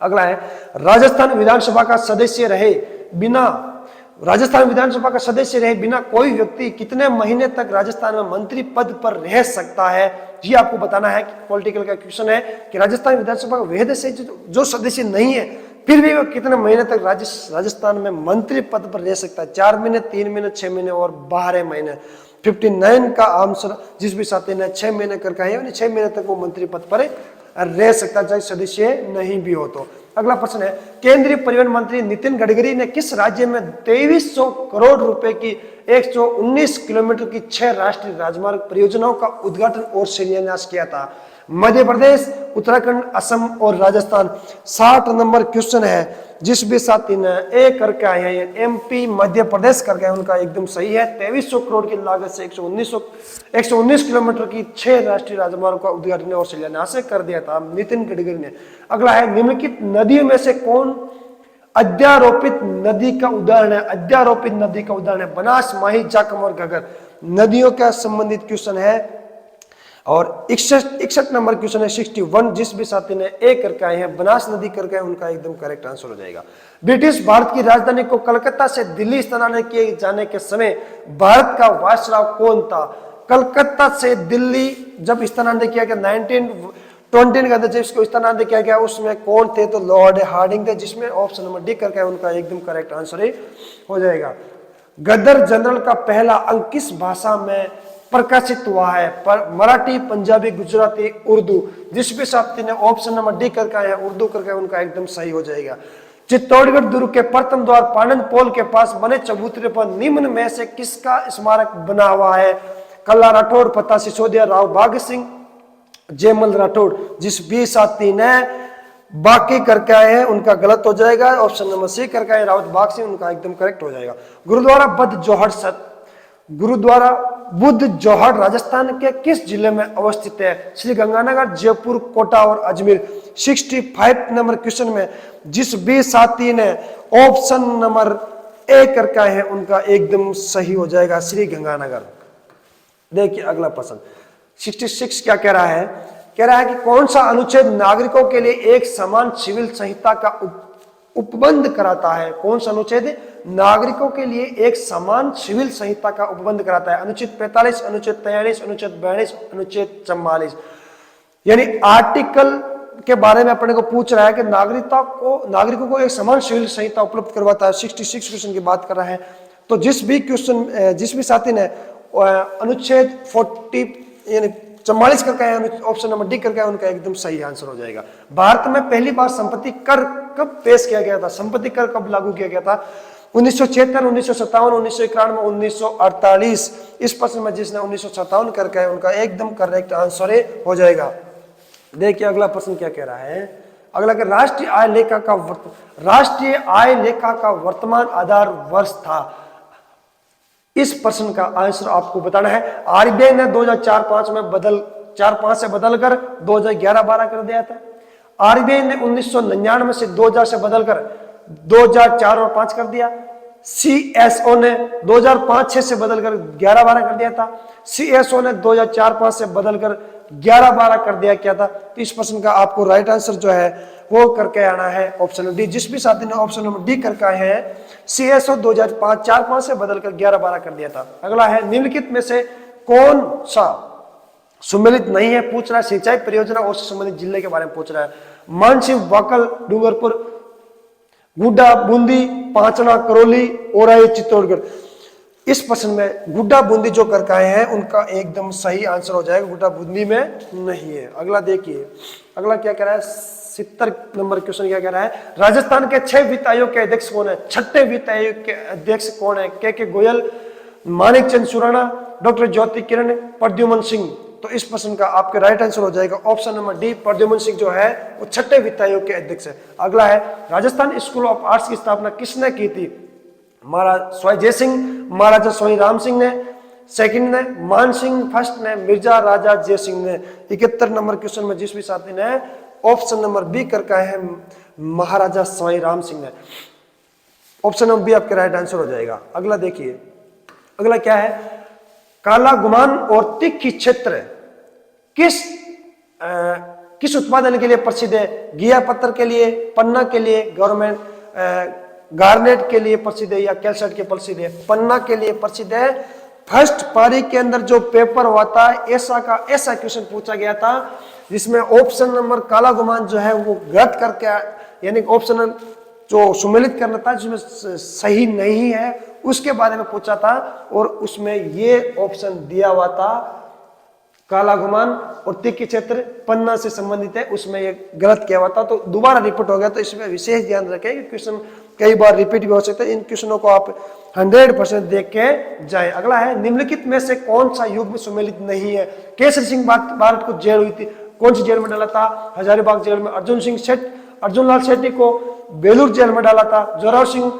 Speaker 1: अगला है, राजस्थान विधानसभा का सदस्य रहे बिना, राजस्थान विधानसभा का सदस्य रहे बिना कोई व्यक्ति कितने महीने तक राजस्थान में मंत्री पद पर रह सकता है। ये आपको बताना है, पॉलिटिकल का क्वेश्चन है कि राजस्थान विधानसभा का वैध से जो सदस्य नहीं है फिर भी वो कितने महीने तक राजस्थान में मंत्री पद पर रह सकता है। 4 महीने, 3 महीने, 6 महीने और 12 महीने। 59 का आंसर जिस भी साथी ने 6 महीने करके है, 6 महीने तक वो मंत्री पद पर रह सकता है, चाहे सदस्य नहीं भी हो तो। अगला प्रश्न है, केंद्रीय परिवहन मंत्री नितिन गडकरी ने किस राज्य में 2300 करोड़ रुपए की 119 किलोमीटर की 6 राष्ट्रीय राजमार्ग परियोजनाओं का उद्घाटन और शिलान्यास किया था। मध्य प्रदेश, उत्तराखंड, असम और राजस्थान। 60 नंबर क्वेश्चन है, जिस भी साथी ने ए करके आए हैं, एमपी मध्य प्रदेश करके आए, उनका एकदम सही है। 2300 करोड़ की लागत से 119 किलोमीटर की 6 राष्ट्रीय राजमार्ग का उद्घाटन और शिलान्यास कर दिया था नितिन गडकरी ने। अगला है, निम्नलिखित नदियों में से कौन अध्यारोपित नदी का उदाहरण है। अध्यारोपित नदी का उदाहरण है बनास, माही, जाखम और घगर। नदियों का संबंधित क्वेश्चन है और 61 नंबर क्वेश्चन है 61, जिस भी साथी ने ए करके आए हैं, बनास नदी करके आए, उनका एकदम करेक्ट आंसर हो जाएगा। ब्रिटिश भारत की राजधानी को कलकत्ता से दिल्ली स्थानांतरित किए जाने के समय भारत का वायसराय कौन था। कलकत्ता से दिल्ली जब स्थानांतरित किया गया 1920 के अंदर जब इसको स्थानांतरित किया गया, उसमें कौन थे, तो लॉर्ड हार्डिंग थे, जिसमें ऑप्शन नंबर डी करके उनका एकदम करेक्ट आंसर ही हो जाएगा। गदर जनरल का पहला अंक किस भाषा में प्रकाशित हुआ है। पर मराठी, पंजाबी, गुजराती, उर्दू। जिस भी साथी ने ऑप्शन नंबर डी करके आया है उर्दू करके, उनका एकदम सही हो जाएगा। चित्तौड़गढ़ दुर्ग के प्रथम द्वार पानन पोल के पास बने चबूतरे पर निम्न में से किसका स्मारक बना हुआ है। कल्ला राठौड़, फतेह सिसोदिया, राव बाघ सिंह, जयमल राठौड़। जिस भी साथी ने बाकी करके आए हैं उनका गलत हो जाएगा। ऑप्शन नंबर सी करके आए रावत बाघ सिंह, उनका एकदम करेक्ट हो जाएगा। गुरुद्वारा बद जोहर सत, गुरुद्वारा बुद्ध जोहर राजस्थान के किस जिले में अवस्थित है? श्री गंगानगर, जयपुर, कोटा और अजमेर। 65 नंबर क्वेश्चन में जिस भी साथी ने ऑप्शन नंबर ए करके है उनका एकदम सही हो जाएगा, श्री गंगानगर। देखिए अगला प्रश्न 66 क्या कह रहा है? कह रहा है कि कौन सा अनुच्छेद नागरिकों के लिए एक समान सिविल संहिता का उपबंध कराता है? कौन सा अनुच्छेद नागरिकों के लिए एक समान सिविल संहिता का उपबंध कराता है? अनुच्छेद 45, अनुच्छेद 43, अनुच्छेद 42, अनुच्छेद 44। यानी आर्टिकल के बारे में अपने को पूछ रहा है कि नागरिकों को एक समान सिविल संहिता उपलब्ध करवाता है। 66 क्वेश्चन की बात कर रहा है। तो जिस भी साथी ने अनुच्छेद 40 यानी 44 करके है, ऑप्शन नंबर डी करके है, उनका एकदम सही आंसर हो जाएगा। भारत में पहली बार संपत्ति कर कब पेश किया गया था? संपत्ति कर कब लागू किया गया था? 1976, 1957, 1991, 1948। इस प्रश्न में जिसने 1957 करके है उनका एकदम करेक्ट आंसर हो जाएगा। देखिए अगला प्रश्न क्या कह रहा है? अगला कि राष्ट्रीय आय लेखा का वर्तमान आधार वर्ष था। इस प्रश्न का आंसर आपको बताना है। आरबीआई ने 2004-5 में 4-5 से बदलकर 2011-12 कर दिया था। आरबीआई ने 1999 से 2000 से बदलकर 2004 और 5 कर दिया। सीएसओ ने 2005-6 से बदलकर 11-12 कर दिया था। सीएसओ ने 2004-5 से बदलकर 11-12 कर दिया क्या था? तो इस प्रश्न का आपको राइट आंसर जो है वो करके आना है ऑप्शन डी। जिस भी साथी ने ऑप्शन नंबर डी करके आए हैं, सीएसओ 2004-5 से बदलकर 11-12 कर दिया था। अगला है निम्नलिखित में से कौन सा सुमेलित नहीं है? पूछ रहा है सिंचाई परियोजना और संबंधित जिले के बारे में पूछ रहा है। मानसिंह, वाकल, डूंगरपुर, गुड्डा, बूंदी, पांचना, करौली, ओराई, चित्तौड़गढ़। इस प्रश्न में गुड्डा बूंदी जो करके आए हैं उनका एकदम सही आंसर हो जाएगा, गुड्डा बूंदी में नहीं है। अगला देखिए, अगला क्या कह रहा है? 70 नंबर क्वेश्चन क्या कह रहा है? राजस्थान के 6 वित्त आयोग के अध्यक्ष कौन है? 6ठे वित्त आयोग के अध्यक्ष कौन है? के गोयल, मानिक चंद सुराणा, डॉक्टर ज्योति किरण, प्रद्युमन सिंह। तो इस प्रश्न का आपका राइट आंसर हो जाएगा option number D. Pradyuman Singh जो है वो 6ठे वित्त आयोग के अध्यक्ष है। अगला है राजस्थान स्कूल ऑफ आर्ट्स की स्थापना किसने की थी? महाराजा स्वाई जय सिंह, महाराजा स्वाई राम सिंह ने, सेकंड ने मान सिंह, फर्स्ट ने मिर्जा राजा जय सिंह ने। 71 नंबर क्वेश्चन में जिस भी साथी ने ऑप्शन नंबर बी करके आए हैं महाराजा स्वाई राम सिंह ने। ऑप्शन नंबर बी आपका राइट आंसर हो जाएगा। अगला देखिए, अगला क्या है? काला गुमान और तिखी क्षेत्र किस उत्पादन के लिए प्रसिद्ध है? घिया पत्थर के लिए, पन्ना के लिए, गवर्नमेंट गार्नेट के लिए प्रसिद्ध है या कैल्साइट के प्रसिद्ध है? पन्ना के लिए प्रसिद्ध है। फर्स्ट पारी के अंदर जो पेपर हुआ था ऐसा क्वेश्चन पूछा गया था जिसमें ऑप्शन नंबर काला गुमान जो है वो गलत करके, यानी ऑप्शन जो सुमेलित करना था जिसमें सही नहीं है उसके बारे में पूछा था और उसमें ये ऑप्शन दिया हुआ था काला गुमान और तिखी क्षेत्र पन्ना से संबंधित है, उसमें ये गलत किया हुआ था। तो दोबारा रिपीट हो गया, तो इसमें विशेष ध्यान रखें कि क्वेश्चन कई बार रिपीट भी हो सकता है। इन क्वेश्चनों को आप 100% देख के जाए। अगला है निम्नलिखित में से कौन सा युग में सुमेलित नहीं है? केसरी सिंह बारट को जेल हुई थी, कौन सी जेल में डाला था? हजारीबाग जेल में। अर्जुन लाल शेट्टी को बेलूर जेल में डाला था। जोरावर सिंह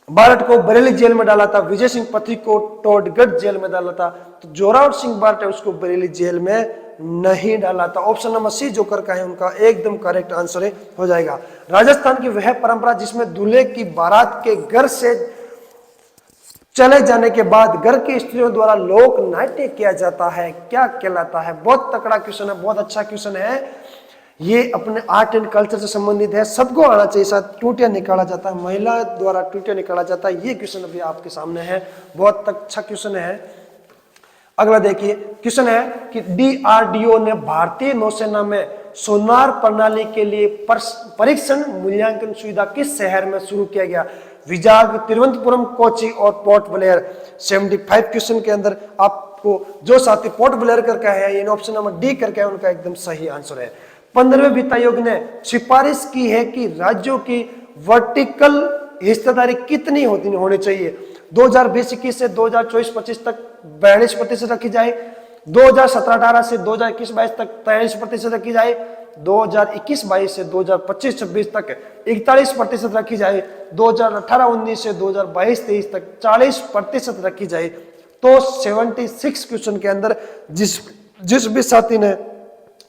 Speaker 1: बारट को बरेली जेल में डाला था। विजय सिंह पथी को टोडगढ़ जेल में डाला था। तो जोरावर सिंह बारट है उसको बरेली जेल में नहीं डाला था। ऑप्शन नंबर सी जो करका है उनका एकदम करेक्ट आंसर हो जाएगा। राजस्थान की वह परंपरा जिसमें दूल्हे की बारात के घर से चले जाने के बाद घर की स्त्रियों द्वारा लोक नाट्य किया जाता है, क्या कहलाता है? बहुत तकड़ा क्वेश्चन है, बहुत अच्छा क्वेश्चन है। ये अपने आर्ट एंड कल्चर से संबंधित है, सबको आना चाहिए। साथ टूटिया निकाला जाता है, महिला द्वारा टूटिया निकाला जाता है। ये क्वेश्चन अभी आपके सामने है, बहुत अच्छा क्वेश्चन है। अगला देखिए, क्वेश्चन है कि डीआरडीओ ने भारतीय नौसेना में सोनार प्रणाली के लिए परीक्षण मूल्यांकन सुविधा किस शहर में शुरू किया गया? विजाग, तिरुवनंतपुरम, कोची और पोर्ट ब्लेयर। 75 क्वेश्चन के अंदर आपको जो साथी पोर्ट ब्लेयर करके है, इन ऑप्शन नंबर डी करके है, उनका एकदम सही आंसर है। 15वें वित्त आयोग ने सिफारिश की है कि राज्यों की वर्टिकल हिस्सेदारी कितनी होनी चाहिए? 2020-21 से 2024-25 तक 42% रखी जाए, 2017-18 से 2021-22 तक 43% रखी जाए, 2021-22 से 2025-26 तक 41% रखी जाए, 2018-19 से 2022-23 तक 40% रखी जाए। तो 76 क्वेश्चन के अंदर जिस भी साथी ने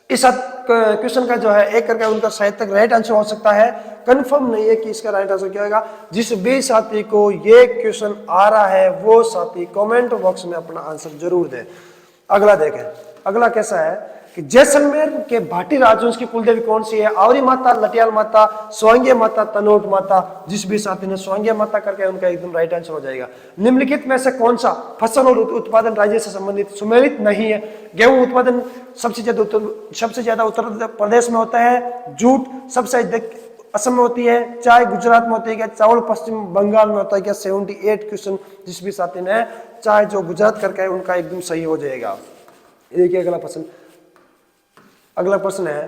Speaker 1: इस क्वेश्चन का जो है एक करके उनका शायद तक राइट आंसर हो सकता है, कंफर्म नहीं है कि इसका राइट आंसर क्या होगा। जिस भी साथी को ये क्वेश्चन आ रहा है वो साथी कमेंट बॉक्स में अपना आंसर जरूर दे। अगला देखें, अगला कैसा है कि जैसलमेर के भाटी राजवंश की कुलदेवी कौन सी है? आवरी माता, लटियाल माता, स्वांगीय माता, तनोट माता। जिस भी साथी ने स्वांगीय माता करके उनका एकदम राइट आंसर हो जाएगा। निम्नलिखित में से कौन सा फसल और उत्पादन राज्य से संबंधित सुमेलित नहीं है? गेहूं उत्पादन सबसे ज्यादा उत्तर प्रदेश में होता है। जूट सबसे अधिक असम में होती है। चाय गुजरात में होती है क्या? चावल पश्चिम बंगाल में होता है क्या? 78 क्वेश्चन जिस भी साथी ने चाय जो गुजरात करके है उनका एकदम सही हो जाएगा। देखिए अगला प्रश्न है,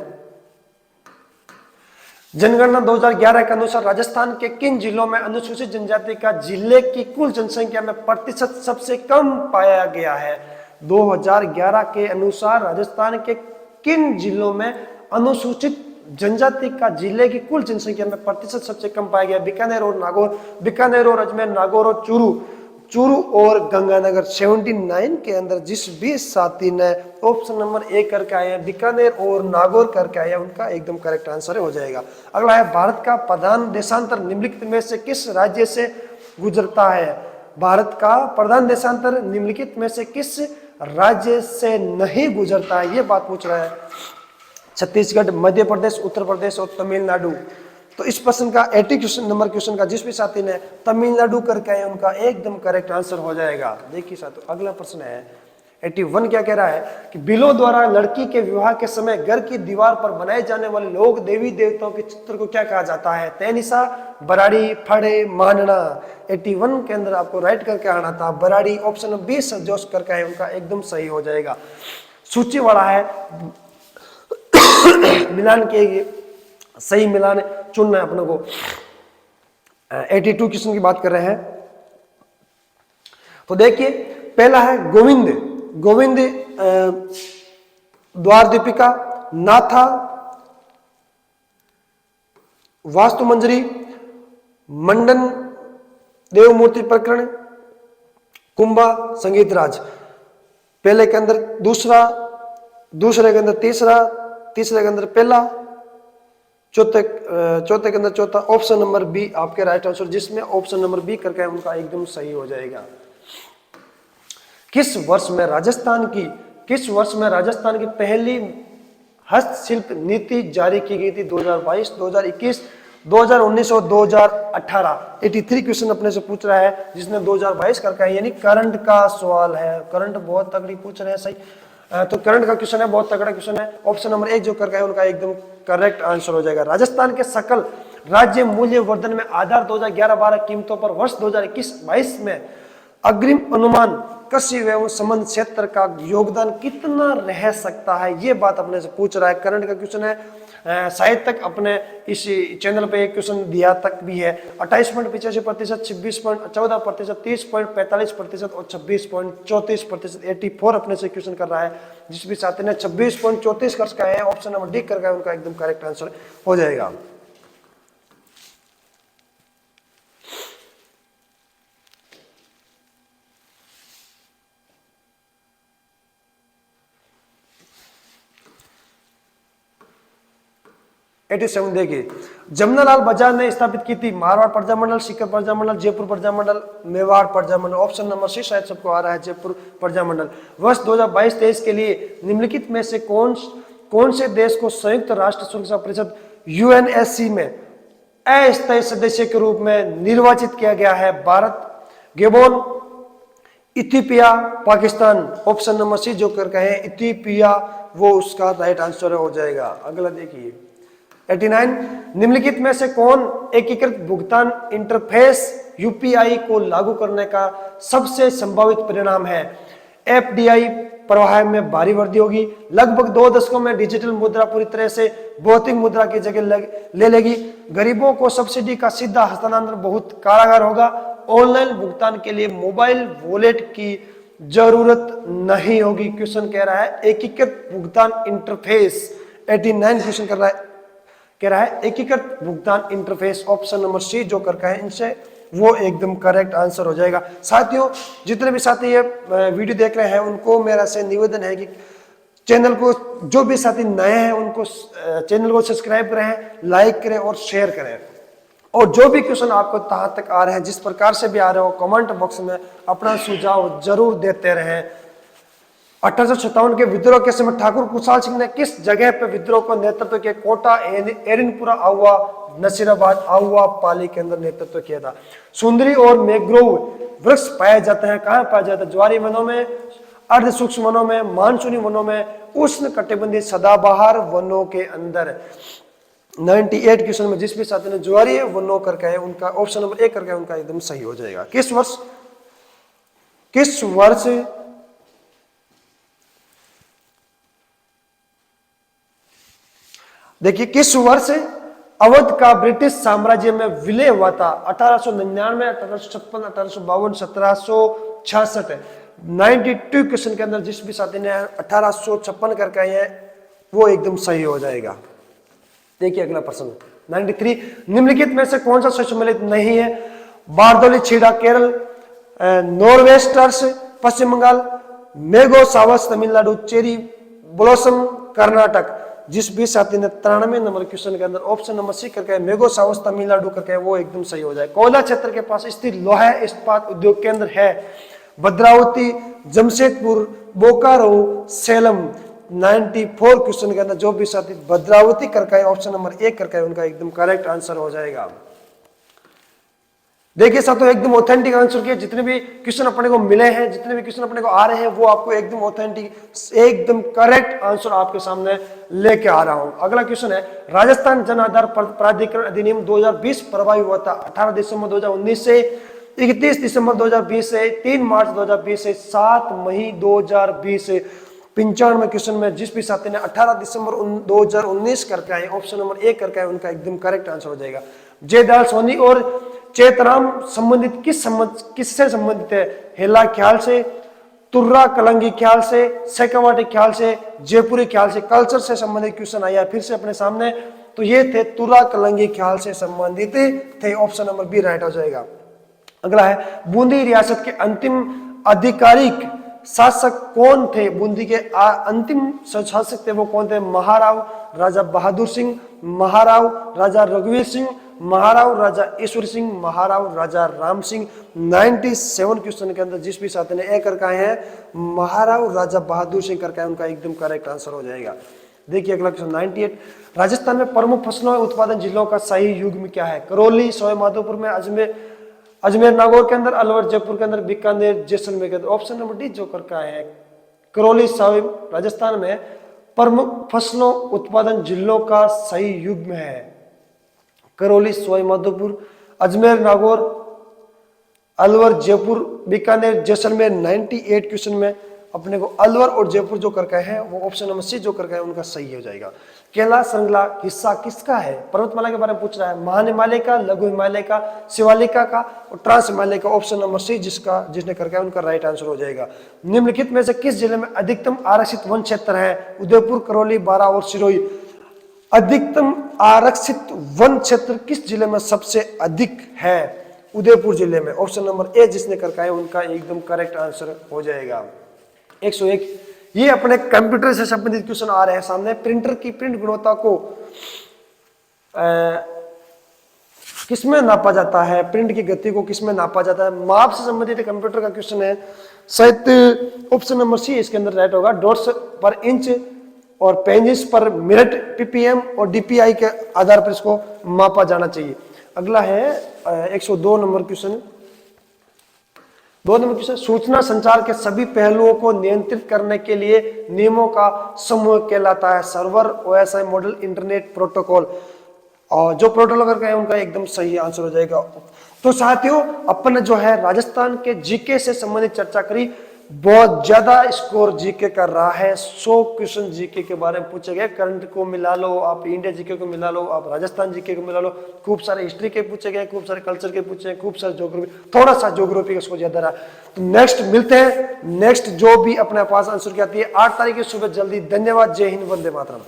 Speaker 1: जनगणना 2011 के अनुसार राजस्थान के किन जिलों में अनुसूचित जनजाति का जिले की कुल जनसंख्या में प्रतिशत सबसे कम पाया गया है? 2011 के अनुसार राजस्थान के किन जिलों में अनुसूचित जनजाति का जिले की कुल जनसंख्या में प्रतिशत सबसे कम पाया गया? बीकानेर और नागौर, बीकानेर और अजमेर, नागौर और चूरू और गंगानगर। 79 के अंदर जिस भी साथी ने ऑप्शन नंबर ए करके आए हैं बीकानेर और नागौर करके आए हैं उनका एकदम करेक्ट आंसर हो जाएगा। अगला है, भारत का प्रधान देशांतर निम्नलिखित में से किस राज्य से गुजरता है? भारत का प्रधान देशांतर निम्नलिखित में से किस राज्य से नहीं गुजरता है? ये बात पूछ रहा है। छत्तीसगढ़, मध्य प्रदेश, उत्तर प्रदेश और तमिलनाडु। तो इस प्रश्न का 80 नंबर क्वेश्चन का जिस भी साथी ने तमिलनाडु करके आए उनका एकदम करेक्ट आंसर हो जाएगा। देखिए साथियों, अगला प्रश्न है 81 क्या कह रहा है कि बिलों द्वारा लड़की के विवाह के समय घर की दीवार पर बनाए जाने वाले लोग देवी देवताओं के चित्र को क्या कहा जाता है? तैनिसा, बराड़ी, फड़े, मानना। 81 के अंदर आपको राइट करके आना था बराड़ी। ऑप्शन 20 जोश करके आए उनका एकदम सही हो जाएगा। सूची वाला है मिलान के सही मिलान चुनना है अपने को। 82 क्वेश्चन की बात कर रहे हैं। तो देखिए पहला है गोविंद द्वार दीपिका, नाथा, वास्तु मंजरी, मंडन देवमूर्ति प्रकरण, कुंभा, संगीत राज। पहले के अंदर दूसरे के अंदर तीसरे के अंदर पहला, चौथे के अंदर चौथा। ऑप्शन नंबर बी आपके राइट आंसर, जिसमें ऑप्शन नंबर बी करके उनका एकदम सही हो जाएगा। किस वर्ष में राजस्थान की पहली हस्तशिल्प नीति जारी की गई थी? 2022, 2021, 2019 और 2018। 83 क्वेश्चन अपने से पूछ रहा है जिसने 2022 करके है, यानी करंट का सवाल है। करंट बहुत तगड़ी पूछ रहे हैं सही। तो करंट का क्वेश्चन है, बहुत तगड़ा क्वेश्चन है। ऑप्शन नंबर 1 जो करके है उनका एकदम करेक्ट आंसर हो जाएगा। राजस्थान के सकल राज्य मूल्य वर्धन में आधार 2011-12 कीमतों पर वर्ष 2021-22 में अग्रिम अनुमान कृषि एवं संबंध क्षेत्र का योगदान कितना रह सकता है? ये बात अपने से पूछ रहा है। करंट का क्वेश्चन है। शायद तक अपने इस चैनल पे एक क्वेश्चन दिया तक भी है। 28.85%, 26.14%, 30.45% और 26.34%। 84 अपने से क्वेश्चन कर रहा है। जिस भी साथी ने 26.34 कर है ऑप्शन नंबर डी कर उनका एकदम करेक्ट आंसर हो जाएगा। देखिए, जमनालाल बजाज ने स्थापित की थी मारवाड़ प्रजा मंडल, सीकर प्रजा मंडल, जयपुर प्रजा मंडल, मेवाड़ प्रजा मंडल। ऑप्शन नंबर सी शायद सबको आ रहा है, जयपुर प्रजा मंडल। वर्ष 2022-23 के लिए निम्नलिखित में से कौन से देश को संयुक्त राष्ट्र सुरक्षा परिषद यूएनएससी में अस्थायी सदस्य के रूप में निर्वाचित किया गया है? Bharat, Gabon, Ethiopia, Pakistan. Option number C जो करके है इथियोपिया, वो उसका राइट आंसर हो जाएगा। अगला देखिए 89, निम्नलिखित में से कौन एकीकृत भुगतान इंटरफेस यूपीआई को लागू करने का सबसे संभावित परिणाम है? एफडीआई प्रवाह में भारी वृद्धि होगी। लगभग 2 दशकों में डिजिटल मुद्रा पूरी तरह से भौतिक मुद्रा की जगह ले लेगी। गरीबों को सब्सिडी का सीधा हस्तांतरण बहुत कारगर होगा। ऑनलाइन भुगतान के लिए मोबाइल वॉलेट की जरूरत नहीं होगी। क्वेश्चन कह रहा है एकीकृत भुगतान इंटरफेस। 89 क्वेश्चन कह रहा है एकीकृत भुगतान इंटरफेस। ऑप्शन नंबर सी जो करके है इनसे वो एकदम करेक्ट आंसर हो जाएगा। साथियों, जितने भी साथी ये वीडियो देख रहे हैं उनको मेरा से निवेदन है कि चैनल को, जो भी साथी नए हैं उनको चैनल को सब्सक्राइब करें, लाइक करें और शेयर करें। और जो भी क्वेश्चन आपको कहाँ तक आ रहे हैं, जिस प्रकार से भी आ रहे हो, कमेंट बॉक्स में अपना सुझाव जरूर देते रहें। 1857 के विद्रोह के समय ठाकुर कुशाल सिंह ने किस जगह पर विद्रोह को नेतृत्व किया? कोटा, एरिनपुरा, आहुआ, नसीराबाद, आहुआ, पाली के अंदर नेतृत्व किया था। सुंदरी और मैंग्रोव वृक्ष पाए जाते हैं, कहाँ पाए जाते हैं? ज्वारी वनों में, अर्ध सूक्ष्म वनों में, मानसूनी वनों में, उष्ण कटिबंधीय सदाबहार वनों के अंदर। 98 क्वेश्चन में जिस भी साथी ने ज्वारीय वनों करके है उनका ऑप्शन नंबर 1 करके उनका एकदम सही हो जाएगा। किस वर्ष देखिए, किस वर्ष अवध का ब्रिटिश साम्राज्य में विलय हुआ था? 1899, 1856, 1852, 1766। 92 क्वेश्चन के अंदर जिस भी साथी ने 1856 करके आए हैं वो एकदम सही हो जाएगा। देखिए अगला प्रश्न 93, निम्नलिखित में से कौन सा सम्मिलित नहीं है? बारदोली छीड़ा केरल, नॉर्वेस्टर्स पश्चिम बंगाल, मेघो सावस तमिलनाडु, चेरी ब्लॉसम कर्नाटक। जिस भी साथी ने 93 नंबर क्वेश्चन के अंदर ऑप्शन नंबर सी करके मेघो सावस तमिलनाडु करके वो एकदम सही हो जाए। कोयला क्षेत्र के पास स्थित लोहा इस्पात उद्योग केंद्र है भद्रावती, जमशेदपुर, बोकारो, सेलम। 94 क्वेश्चन के अंदर जो भी साथी भद्रावती करके ऑप्शन नंबर 1 करके उनका एकदम करेक्ट आंसर हो जाएगा। देखिए साथियों, एकदम ऑथेंटिक आंसर किया। जितने भी क्वेश्चन अपने को मिले हैं, जितने भी क्वेश्चन अपने को आ रहे हैं वो आपको एकदम ऑथेंटिक, एकदम करेक्ट आंसर आपके सामने लेके आ रहा हूं। अगला क्वेश्चन है, राजस्थान जन आधार प्राधिकरण अधिनियम 2020 प्रभावी हुआ था 18 दिसंबर 2019 से, 31 दिसंबर 2020 से, 3 मार्च 2020 से, 7 मई 2020 से। 95 क्वेश्चन में जिस भी साथी ने 18 दिसंबर 2019 करके आए ऑप्शन नंबर 1 करके आए उनका एकदम करेक्ट आंसर हो जाएगा। जयदयाल सोनी और चेतराम संबंधित किससे संबंधित है? हेला ख्याल से, तुर्रा कलंगी ख्याल से, शेखावाटी ख्याल से, जयपुरी ख्याल से। कल्चर से संबंधित क्वेश्चन आया फिर से अपने सामने, तो ये थे तुर्रा कलंगी ख्याल से संबंधित थे, ऑप्शन नंबर बी राइट हो जाएगा। अगला है, बूंदी रियासत के अंतिम आधिकारिक शासक कौन थे? बूंदी के अंतिम शासक थे वो कौन थे? महाराव राजा बहादुर सिंह, महाराव राजा रघुवीर सिंह, महाराव राजा ईश्वर सिंह, महाराव राजा राम सिंह। 97 क्वेश्चन के अंदर जिस भी साथी ने ए करके आए हैं महाराव राजा बहादुर सिंह करके आए उनका एकदम करेक्ट आंसर हो जाएगा। देखिए अगला क्वेश्चन 98, राजस्थान में प्रमुख फसलों उत्पादन जिलों का सही युग्म क्या है? करौली, सवाई माधोपुर में, अजमेर नागौर के अंदर, अलवर जयपुर के अंदर, बीकानेर जैसलमेर के अंदर। ऑप्शन नंबर डी जो करके आए हैं करौली, सवाई राजस्थान में प्रमुख फसलों उत्पादन जिलों का सही युग्म है करौली, सवाई माधोपुर, अजमेर नागौर, अलवर जयपुर, बीकानेर जैसलमेर। 98 क्वेश्चन में अपने को अलवर और जयपुर जो करके है वो ऑप्शन नंबर सी जो करके है उनका सही हो जाएगा। कैलाश श्रृंखला हिस्सा किसका है? पर्वतमाला के बारे में पूछ रहा है। महान हिमालय का, लघु हिमालय का, शिवालिका का और ट्रांस हिमालय का। ऑप्शन नंबर सी जिसने करके उनका राइट आंसर हो जाएगा। निम्नलिखित में से किस जिले में अधिकतम आरक्षित वन क्षेत्र है? उदयपुर, करौली, बारां और सिरोही। अधिकतम आरक्षित वन क्षेत्र किस जिले में सबसे अधिक है? उदयपुर जिले में। ऑप्शन नंबर ए जिसने करके है उनका एकदम करेक्ट आंसर हो जाएगा। 101, ये अपने कंप्यूटर से संबंधित क्वेश्चन आ रहे हैं सामने। प्रिंटर की प्रिंट गुणवत्ता को किसमें नापा जाता है? प्रिंट की गति को किसमें नापा जाता है? माप से संबंधित कंप्यूटर का क्वेश्चन है। शायद ऑप्शन नंबर सी इसके अंदर राइट होगा। डॉट्स पर इंच और पेजेस पर मिनट, पीपीएम और डीपीआई के आधार पर इसको मापा जाना चाहिए। अगला है 102 नंबर क्वेश्चन। 2 नंबर क्वेश्चन, सूचना संचार के सभी पहलुओं को नियंत्रित करने के लिए नियमों का समूह कहलाता है server, OSI model, internet protocol. और जो प्रोटोकॉल करके है उनका एकदम सही आंसर हो जाएगा। तो साथियों, अपन जो है राजस्थान के जीके से संबंधित चर्चा करी। बहुत ज्यादा स्कोर जीके कर रहा है। 100 क्वेश्चन जीके के बारे में पूछे गए। करंट को मिला लो, आप इंडिया जीके को मिला लो, आप राजस्थान जीके को मिला लो। खूब सारे हिस्ट्री के पूछे गए, खूब सारे कल्चर के पूछे गए, खूब सारे ज्योग्राफी, थोड़ा सा ज्योग्राफी का स्कोर ज्यादा रहा। तो नेक्स्ट मिलते हैं, नेक्स्ट जो भी अपने पास आंसर की आती है 8 तारीख की सुबह जल्दी। धन्यवाद। जय हिंद, वंदे मातरम।